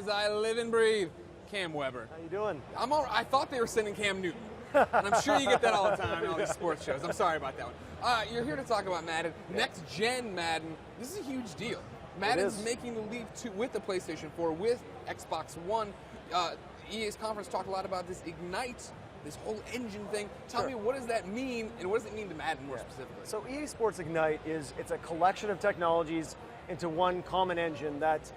as I live and breathe, Cam Weber. How you doing? I thought they were sending Cam Newton. And I'm sure you get that all the time in all these sports shows. I'm sorry about that one. You're here to talk about Madden. Next gen Madden. This is a huge deal. Madden's making the leap with the PlayStation 4, with Xbox One. EA's conference talked a lot about this Ignite, this whole engine thing. Tell me, what does that mean, and what does it mean to Madden more specifically? So EA Sports Ignite it's a collection of technologies into one common engine that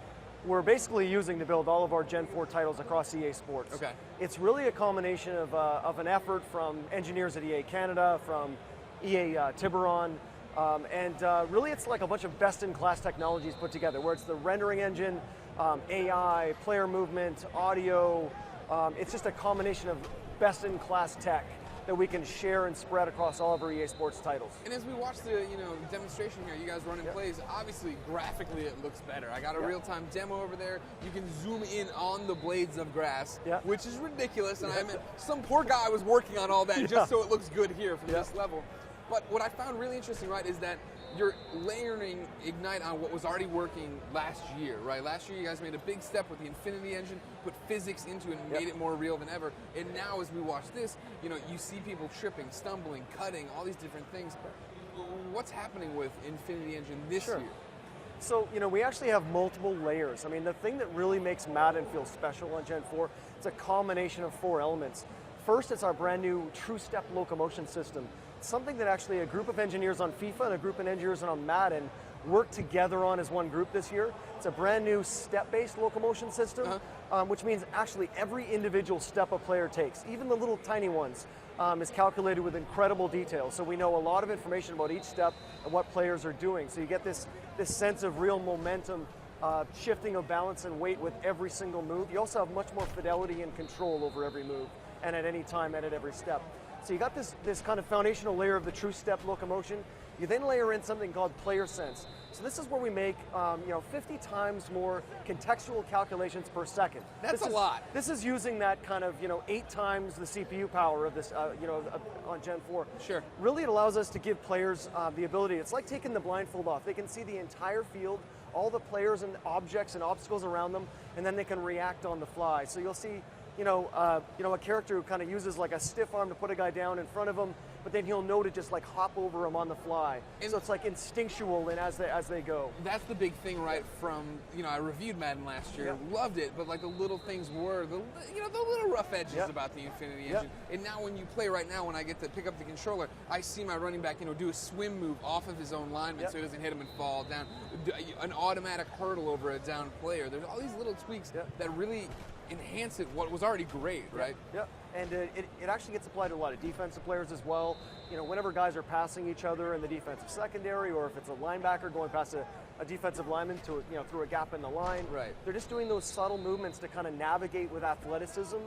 we're basically using to build all of our Gen 4 titles across EA Sports. Okay. It's really a combination of an effort from engineers at EA Canada, from EA Tiburon, and really it's like a bunch of best-in-class technologies put together, where it's the rendering engine, AI, player movement, audio. It's just a combination of best-in-class tech that we can share and spread across all of our EA Sports titles. And as we watch the demonstration here, you guys running plays, obviously graphically it looks better. I got a real-time demo over there. You can zoom in on the blades of grass, which is ridiculous. And I mean, some poor guy was working on all that just so it looks good here from this level. But what I found really interesting, right, is that you're layering Ignite on what was already working last year, right? Last year you guys made a big step with the Infinity engine, put physics into it and made it more real than ever. And now as we watch this, you see people tripping, stumbling, cutting, all these different things. What's happening with Infinity engine this year? So, we actually have multiple layers. I mean, the thing that really makes Madden feel special on Gen 4, it's a combination of 4 elements. First, it's our brand new True Step locomotion system. Something that actually a group of engineers on FIFA and a group of engineers on Madden worked together on as one group this year. It's a brand new step-based locomotion system, which means actually every individual step a player takes, even the little tiny ones, is calculated with incredible detail. So we know a lot of information about each step and what players are doing. So you get this sense of real momentum, shifting of balance and weight with every single move. You also have much more fidelity and control over every move, and at any time and at every step. So you got this kind of foundational layer of the True Step locomotion. You then layer in something called Player Sense. So this is where we make 50 times more contextual calculations per second. That's a lot. This is using that kind of 8 times the CPU power of this on Gen 4. Sure. Really, it allows us to give players the ability. It's like taking the blindfold off. They can see the entire field, all the players and objects and obstacles around them, and then they can react on the fly. So you'll see a character who kind of uses like a stiff arm to put a guy down in front of him, but then he'll know to just like hop over him on the fly. And so it's like instinctual and as they go. That's the big thing, right? From I reviewed Madden last year, loved it, but like the little things were the little rough edges about the Infinity engine. And now when you play right now, when I get to pick up the controller, I see my running back do a swim move off of his own lineman so he doesn't hit him and fall down. An automatic hurdle over a down player. There's all these little tweaks that really enhance it what was already great, right? Yeah, and it actually gets applied to a lot of defensive players as well. Whenever guys are passing each other in the defensive secondary, or if it's a linebacker going past a defensive lineman to through a gap in the line, they're just doing those subtle movements to kind of navigate with athleticism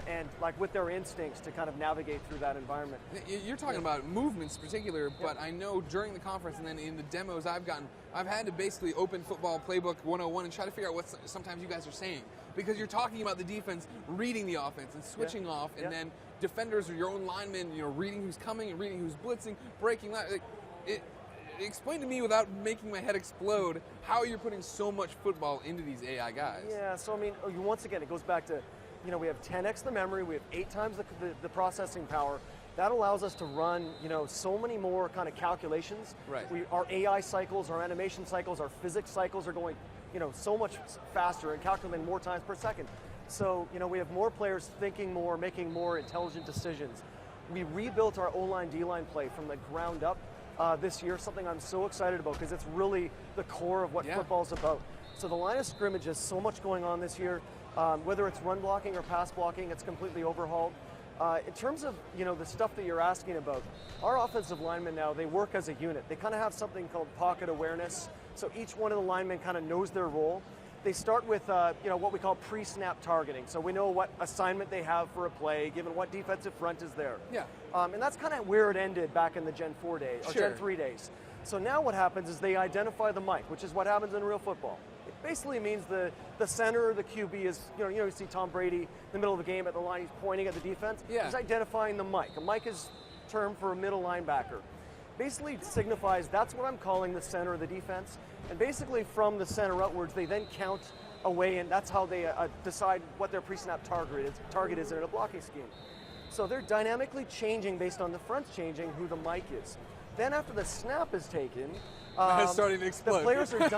and like with their instincts to kind of navigate through that environment. You're talking about movements in particular, but I know during the conference and then in the demos I've gotten, I've had to basically open Football Playbook 101 and try to figure out what sometimes you guys are saying. Because you're talking about the defense reading the offense and switching off, and then defenders or your own linemen, reading who's coming and reading who's blitzing, breaking. Explain to me, without making my head explode, how you're putting so much football into these AI guys. Yeah, so I mean, once again, it goes back to, we have 10x the memory, we have 8 times the processing power. That allows us to run, so many more kind of calculations. Right. Our AI cycles, our animation cycles, our physics cycles are going, so much faster and calculating more times per second. So, we have more players thinking more, making more intelligent decisions. We rebuilt our O-line, D-line play from the ground up this year, something I'm so excited about because it's really the core of what football's about. So the line of scrimmage has so much going on this year. Whether it's run blocking or pass blocking, it's completely overhauled. In terms of the stuff that you're asking about, our offensive linemen now, they work as a unit. They kind of have something called pocket awareness. So each one of the linemen kind of knows their role. They start with what we call pre-snap targeting. So we know what assignment they have for a play, given what defensive front is there. Yeah. And that's kind of where it ended back in the Gen 4 days, or Gen 3 days. So now what happens is they identify the mic, which is what happens in real football. It basically means the center or the QB is, you see Tom Brady in the middle of the game at the line, he's pointing at the defense. He's identifying the mic. A mic is term for a middle linebacker. Basically signifies that's what I'm calling the center of the defense. And basically from the center outwards, they then count away, and that's how they decide what their pre-snap target is in a blocking scheme. So they're dynamically changing based on the front's changing who the mic is. Then after the snap is taken, starting to explode. the players are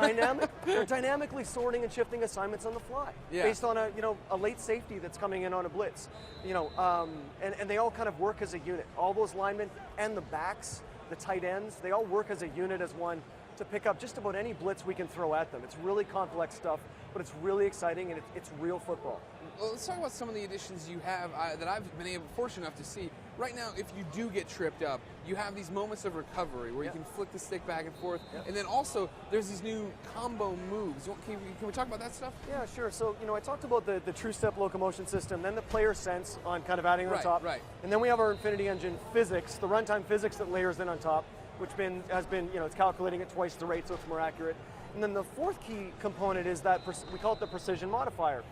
they're dynamically sorting and shifting assignments on the fly based on a late safety that's coming in on a blitz. And they all kind of work as a unit. All those linemen and the backs, the tight ends, they all work as a unit, as one, to pick up just about any blitz we can throw at them. It's really complex stuff, but it's really exciting, and it's real football. Well, let's talk about some of the additions you have that I've been fortunate enough to see. Right now, if you do get tripped up, you have these moments of recovery where you can flick the stick back and forth, and then also there's these new combo moves. Can we talk about that stuff? Yeah, sure. So, I talked about the true step locomotion system, then the player sense on kind of adding on top. Right. And then we have our Infinity Engine physics, the runtime physics that layers in on top, which has been, it's calculating at twice the rate, so it's more accurate. And then the fourth key component is that we call it the precision modifier.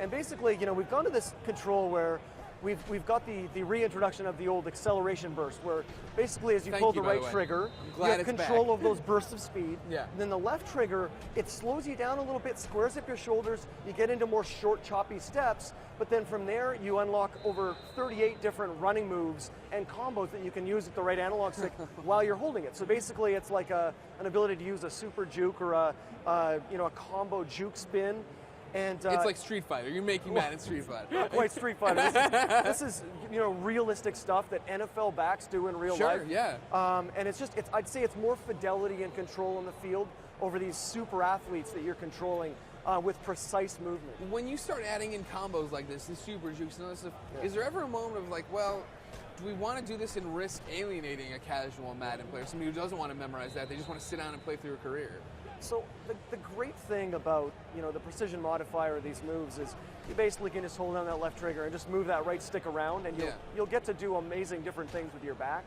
And basically, we've gone to this control where we've got the reintroduction of the old acceleration burst, where basically as you pull the right trigger, you have control of those bursts of speed. Yeah. And then the left trigger, it slows you down a little bit, squares up your shoulders, you get into more short, choppy steps, but then from there, you unlock over 38 different running moves and combos that you can use with the right analog stick while you're holding it. So basically, it's like an ability to use a super juke or a combo juke spin. And it's like Street Fighter. You're making Madden Street Fighter. Not quite Street Fighter. This is realistic stuff that NFL backs do in real life. Sure, yeah. And I'd say it's more fidelity and control on the field over these super athletes that you're controlling with precise movement. When you start adding in combos like this, the super jukes and all this stuff, is there ever a moment of like, well, do we want to do this and risk alienating a casual Madden player, somebody who doesn't want to memorize that, they just want to sit down and play through a career? So the great thing about the precision modifier of these moves is you basically can just hold down that left trigger and just move that right stick around, and you'll get to do amazing different things with your back.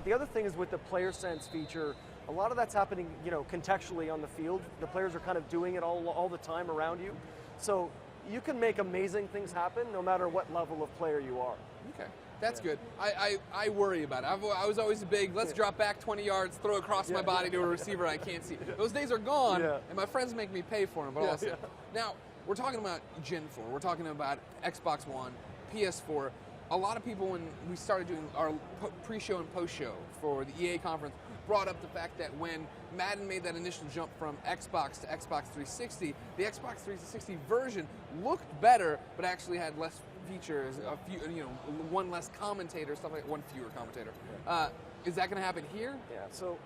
The other thing is with the player sense feature, a lot of that's happening contextually on the field. The players are kind of doing it all the time around you, so you can make amazing things happen no matter what level of player you are. Okay. That's good. I worry about it. I was always a big, let's drop back 20 yards, throw across my body to a receiver I can't see. Those days are gone, and my friends make me pay for them. But also, now, we're talking about Gen 4. We're talking about Xbox One, PS4. A lot of people, when we started doing our pre-show and post-show for the EA conference, brought up the fact that when Madden made that initial jump from Xbox to Xbox 360, the Xbox 360 version looked better, but actually had less features, one less commentator, stuff like one fewer commentator. Is that going to happen here? Yeah. So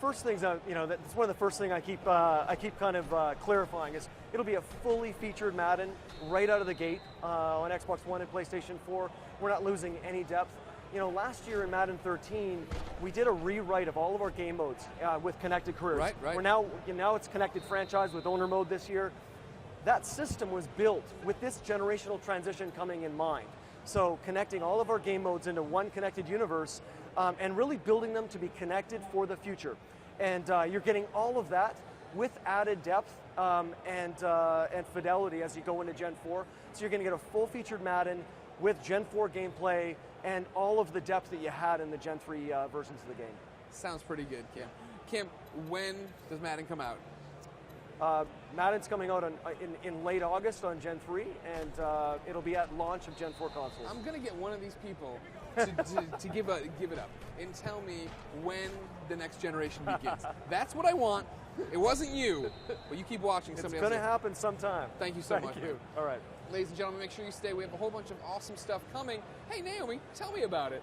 first things, that's one of the first things I keep kind of clarifying is it'll be a fully featured Madden right out of the gate on Xbox One and PlayStation 4. We're not losing any depth. Last year in Madden 13, we did a rewrite of all of our game modes with connected careers. Right. We're now it's connected franchise with owner mode this year. That system was built with this generational transition coming in mind. So connecting all of our game modes into one connected universe and really building them to be connected for the future. And you're getting all of that with added depth and fidelity as you go into Gen 4. So you're going to get a full-featured Madden with Gen 4 gameplay and all of the depth that you had in the Gen 3 versions of the game. Sounds pretty good, Kim. Kim, when does Madden come out? Madden's coming out in late August on Gen 3, and it'll be at launch of Gen 4 consoles. I'm going to get one of these people to give it up and tell me when the next generation begins. That's what I want. It wasn't you, but you keep watching. It's going to happen sometime. Thank you so much. Thank you. All right. Ladies and gentlemen, make sure you stay. We have a whole bunch of awesome stuff coming. Hey, Naomi, tell me about it.